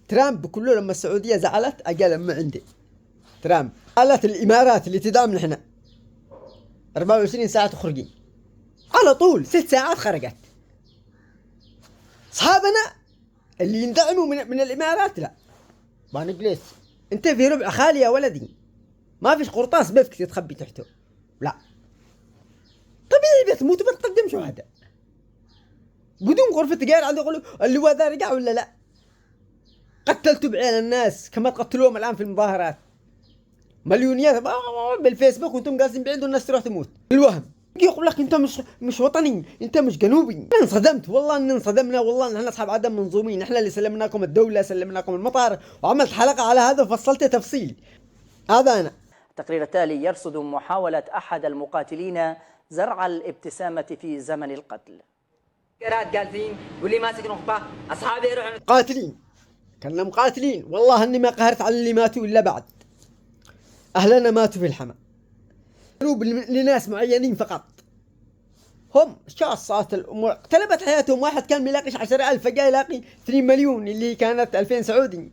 ترامب كله لما السعودية زعلت قال ما عندي. ترامب قالت الإمارات اللي تدعمنا احنا 24 ساعة تخرجين على طول 6 ساعات خرجت. أصحابنا اللي يندعموا من الإمارات لا ما نجلس. أنت في ربع خالي يا ولدي، ما فيش قرطاس بفك تتخبي تحته. لا طبيعي بتموت وبتقدم شهداء بدون غرفة تجار. عندي يقولوا اللواء ذا رجع ولا لا؟ قتلتوا بعين الناس كما تقتلوهم الآن في المظاهرات، مليونيات بالفيسبوك وانتم قاسين بعيد والناس تروح تموت بالوهم. يقول لك انت مش وطني، انت مش جنوبي. انا انصدمت والله، ان انصدمنا والله، ان احنا اصحاب عدم منظومين. احنا اللي سلمناكم الدولة، سلمناكم المطار، وعملت حلقة على هذا وفصلت تفصيل. هذا انا. التقرير التالي يرصد محاولة أحد المقاتلين زرع الابتسامة في زمن القتل. جالسين واللي ماسك نخبة أصحابي يروحون قاتلين، كنا مقاتلين والله اني ما قهرت على اللي ماتوا الا بعد. اهلنا ماتوا في الحمى حروب لناس معينين فقط، هم شاصات الامور اقتلبت حياتهم. واحد كان ملاقيش 10,000 فجاء يلاقي 2 مليون اللي كانت 2000 سعودي.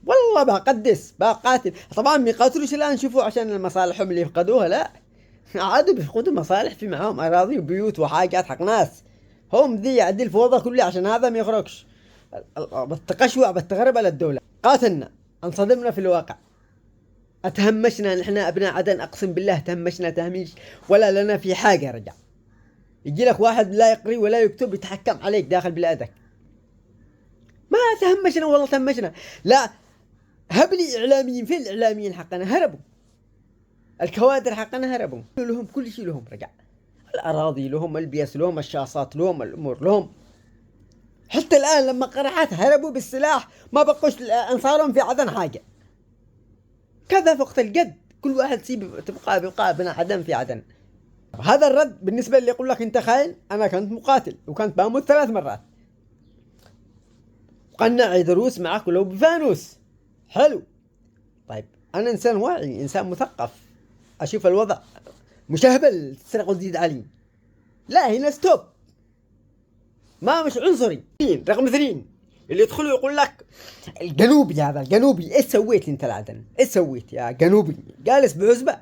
والله بقدس بقاتل. طبعا ما يقاتلوش الان شوفوا عشان مصالحهم اللي يفقدوها، لا عادوا بيفقدوا مصالح في معاهم اراضي وبيوت وحاجات حق ناس. هم ذي يعدل الفوضى كلها عشان هذا ما يخرجش. بالتقشوع بالتغربة للدولة. قاتلنا، انصدمنا في الواقع، اتهمشنا نحن ابناء عدن. اقسم بالله تهمشنا تهميش ولا لنا في حاجة. رجع يجي لك واحد لا يقري ولا يكتب يتحكم عليك داخل بلادك. ما تهمشنا والله تهمشنا. لا هبلي اعلاميين، فين الاعلاميين حقنا؟ هربوا. الكوادر حقنا هربوا. لهم كل شيء، لهم رجع الاراضي، لهم البيس، لهم الشاصات، لهم الامور، لهم. حتى الان لما قرحت هربوا بالسلاح، ما بقوش انصارهم في عدن حاجة. كذا فوقت الجد كل واحد تبقى ابناء عدن في عدن. هذا الرد بالنسبة اللي يقول لك انت خاين. انا كنت مقاتل وكنت بموت 3 مرات. قناعي دروس معك ولو بفانوس حلو. طيب انا انسان واعي، انسان مثقف، اشوف الوضع مش اهبل تسرق وتزيد علي. لا هنا ستوب، ما مش عنصري. رقم 2 اللي يدخلوا يقول لك الجنوبي، هذا الجنوبي ايش سويت انت العدن؟ ايش سويت يا جنوبي؟ جالس بعزبة.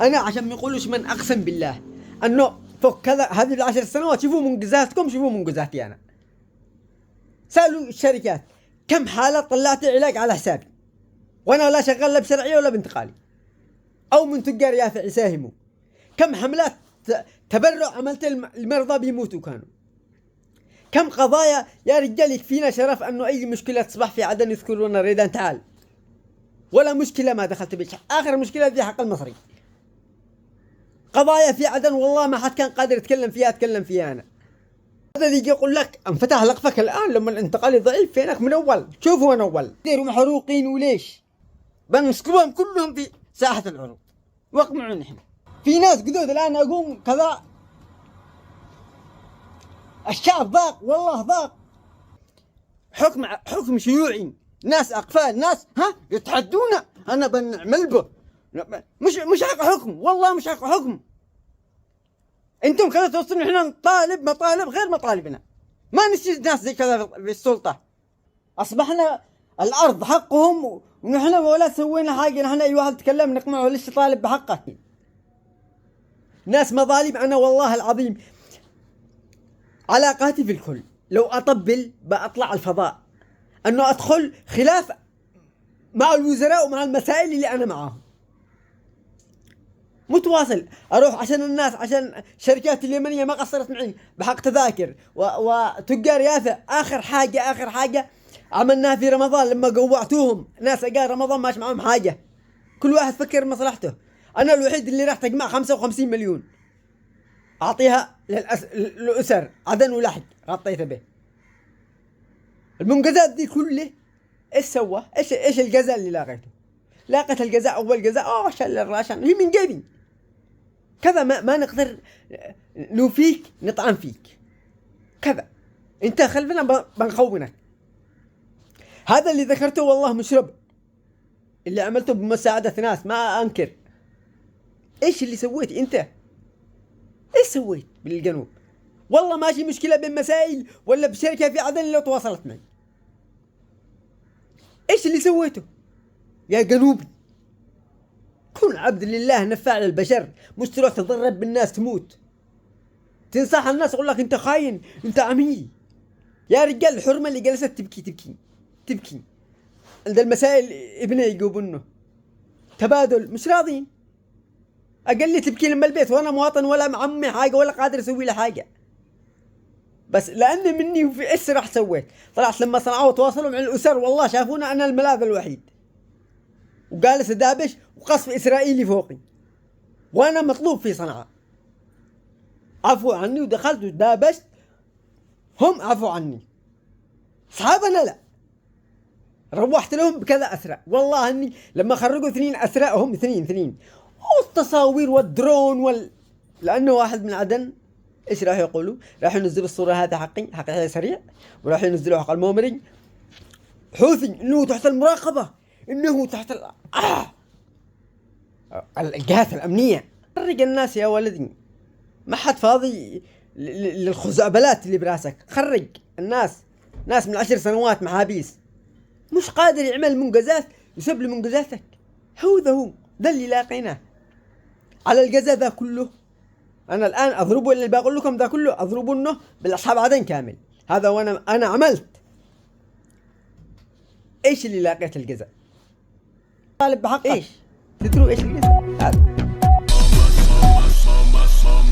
انا عشان ما يقولوش من اقسم بالله انه فوق كذا هذه ال10 سنوات شوفوا منجزاتكم، شوفوا منجزاتي انا. سألوا الشركات كم حالة طلعت علاج على حسابي وانا لا شغال لا بشرعية ولا بانتقالي او من تجار يافع يساهموا. كم حملات تبرع عملت المرضى بيموتوا كانوا. كم قضايا يا رجال يكفينا شرف انه اي مشكلة تصبح في عدن يذكرونا ريدان تعال. ولا مشكلة ما دخلت بيش. اخر مشكلة في حق المصري. قضايا في عدن والله ما حد كان قادر يتكلم فيها اتكلم فيها انا. هذا اللي يجي يقول لك انفتح لقفك الان لما الانتقالي ضعيف. فينك من اول؟ شوفوا من اول ديروا محروقين وليش بنسكبهم كلهم في ساحة العروض واقمعوا نحن. في ناس قدود الان اقوم كذا. الشعب ضاق والله ضاق. حكم شيوعي، ناس اقفال، ناس يتحدونا. انا بنعمل به مش حق حكم، والله مش حق حكم. انتم كذا توصلون احنا نطالب مطالب غير مطالبنا. ما نشتري ناس زي كذا في السلطة. اصبحنا الارض حقهم ونحن ولا سوينا حاجة. نحن اي واحد تكلم نقمعه ليش تطالب بحقك؟ ناس مظالم. انا والله العظيم علاقاتي في الكل لو اطبل بأطلع الفضاء انه ادخل خلاف مع الوزراء ومع المسائل اللي انا معاهم متواصل. اروح عشان الناس، عشان شركات اليمنية ما قصرت معي بحق تذاكر وتجار يافع. اخر حاجة عملناها في رمضان لما قوعتوهم. ناس قال رمضان ماش معهم حاجة، كل واحد فكر مصلحته. انا الوحيد اللي راح تجمع 55 مليون اعطيها للأسر عدن ولحج غطيته به. المنجزات دي كله ايش سوى؟ ايش الجزاء اللي لاقيته؟ لاقت الجزاء اول جزاء شل الراشن هي من جيبي كذا. ما نقدر نوفيك نطعن فيك كذا. انت خلفنا بنخونك. هذا اللي ذكرته والله مشرب اللي عملته بمساعدة ناس ما انكر. ايش اللي سويت انت؟ ايش سويت بالجنوب؟ والله ماشي مشكلة بين مسائل ولا بشركة في عدن لو تواصلت معي. ايش اللي سويته يا جنوبي؟ كن عبد لله نفاع للبشر، مش تروح تضرب بالناس تموت، تنصح الناس يقول لك انت خاين انت عميل. يا رجال الحرمة اللي جلست تبكي عند المسائل ابنه يجوبنه تبادل مش راضين. اقل لي تبكي لما البيت وانا مواطن ولا معمي حاجة ولا قادر اسوي له حاجة، بس لاني مني وفي ايش راح سويت. طلعت لما صنعوا وتواصلوا مع الاسر والله شافونا انا الملاذ الوحيد، وجالس دابش وقصف اسرائيلي فوقي وانا مطلوب في صنعاء. عفوا عني ودخلت ودابشت، هم عفوا عني، اصحابنا لا، روحت لهم بكذا اسرى. والله اني لما خرجوا 2 اسرى هم اثنين والتصاوير والدرون لانه واحد من عدن ايش راح يقولوا؟ راح ينزلوا الصورة هذا حقي سريع، وراح ينزلوا حق المؤمرين حوثي انه تحت المراقبة، انه تحت الجهات الامنية. خرج الناس يا ولدي، ما حد فاضي للخزعبلات اللي براسك. خرج الناس، ناس من 10 سنوات محابيس مش قادر يعمل منجزات يسب لمنجزاتك. هو ده اللي لاقيناه على الجزا ذا كله. انا الان اضربه اللي بقول لكم ذا كله اضربونه بالاصحاب عدن كامل هذا، وانا عملت ايش اللي لاقيت الجزاء. طالب بحق ايش تدروا ايش الجزاء هذا.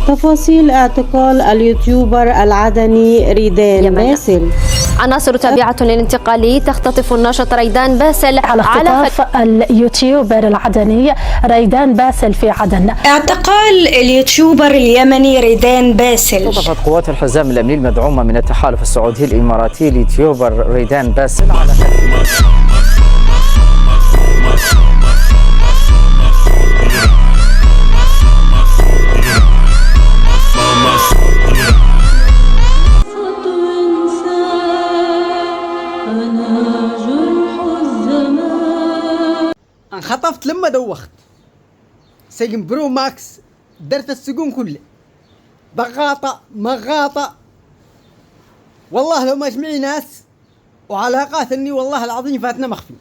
تفاصيل اعتقال اليوتيوبر العدني ريدان باسل. عناصر تابعة للانتقالي تختطف الناشط ريدان باسل على اختطاف اليوتيوبر العدني ريدان باسل في عدن. اعتقال اليوتيوبر اليمني ريدان باسل. اضافت قوات الحزام الامني المدعومة من التحالف السعودي الاماراتي اليوتيوبر ريدان باسل على انخطفت لما دوخت سجن برو ماكس، درت السجون كله بغاطة مغاطة. والله لو مش معي ناس وعلاقات اني والله العظيم فاتنا مخفي.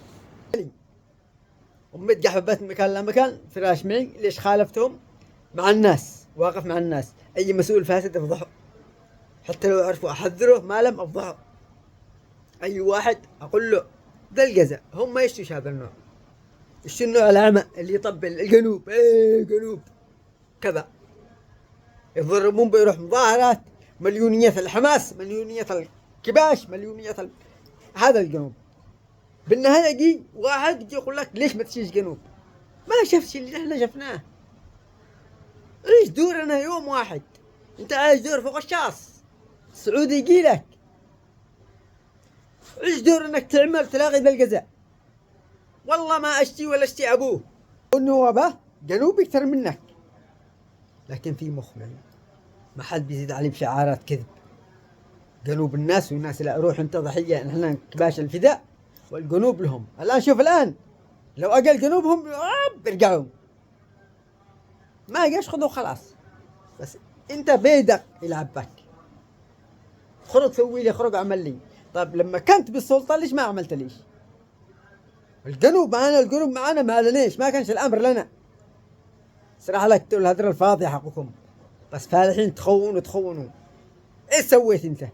أمي قحبت مكان لمكان، فراش معي ليش خالفتهم مع الناس، واقف مع الناس. اي مسؤول فاسد افضحه، حتى لو عرفوا احذره ما لم افضحه. اي واحد اقول له ذا الجزاء. هم ما يشتوش هذا النوع، ايش النوع الأعمى اللي يطبل الجنوب جنوب كذا، يضربون بيروح مظاهرات مليونية الحماس، مليونية الكباش، مليونية هذا الجنوب. بالنهاية يجي واحد يجي يقول لك ليش ما تشيش جنوب؟ ما شفتش اللي احنا شفناه. عيش دورنا يوم واحد، انت عايش دور فوق الشاص السعودي يجي لك. عيش دور انك تعمل تلاقي بالجزاء. والله ما اشتي ولا اشتي ابوه، النوابه جنوب اكثر منك، لكن في مخمل ما حد بيزيد عليه بشعارات كذب. جنوب الناس والناس لا روح انت ضحيه، احنا كباش الفداء والجنوب لهم. الان شوف الان لو اقل جنوبهم بيرجعوا، ما جاش خذوا خلاص. بس انت بيدك يلعب بك، خرج سوي لي، خرج عمل لي. طيب لما كنت بالسلطه ليش ما عملت ليش؟ الجنوب معانا ما لناش، ما كانش الامر لنا. صراحه لك تقول الهدر الفاضي حقكم، بس فالحين تخونوا. ايش سويت انت؟